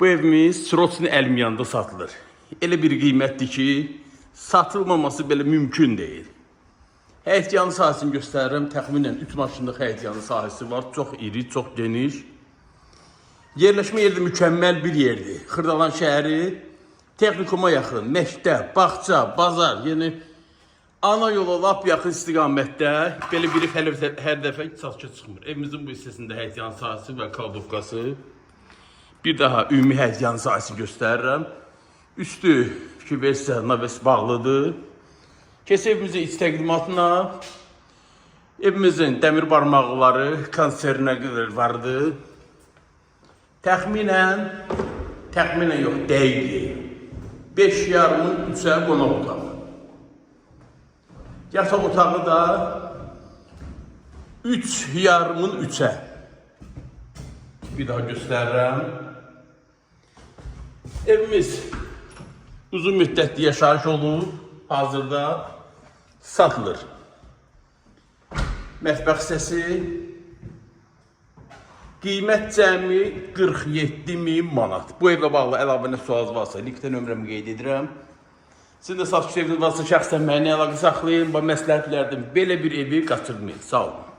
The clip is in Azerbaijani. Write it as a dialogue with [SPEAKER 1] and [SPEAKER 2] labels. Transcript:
[SPEAKER 1] Bu evimiz Sroçin Əlmiyanda satılır. Elə bir qiymətdir ki, satılmaması belə mümkün deyil. Həyətyanı sahəsini göstərirəm. Təxminən 3 maşınlıq həyətyanı sahəsi var. Çox iri, çox geniş. Yerləşmə yeri də mükəmməl bir yerdir. Xırdalan şəhəri texnikuma yaxın, məktəb, bağça, bazar, yəni ana yola lap yaxın istiqamətdə belə biri hər dəfə satışa çıxmır. Evimizin bu hissəsində həyətyanı sahəsi və kaldovkası. Bir daha ümumi həyətyanı sahəsini göstərirəm. Üstü ki, naves bağlıdır. Kes evimizin iç təqdimatına, evimizin dəmir barmaqları konserinə qədər vardı. Təxminən yox, dəqiq 5,5-ın 3-ə qonaq otağı. Yataq otağı da 3,5-ın 3-ə. Bir daha göstərirəm. Evimiz uzun müddətli yaşayış olub, hazırda satılır. Mətbəx hissəsi, qiymət cəmi 47.000 manat. Bu evlə bağlı əlavə nə sualınız varsa, linkdə nömrəmi qeyd edirəm. Sizin də satış fikriniz varsa şəxsən mənimlə əlaqə saxlayın və məsləhətlərdən belə bir evi qaçırmayın. Sağ olun.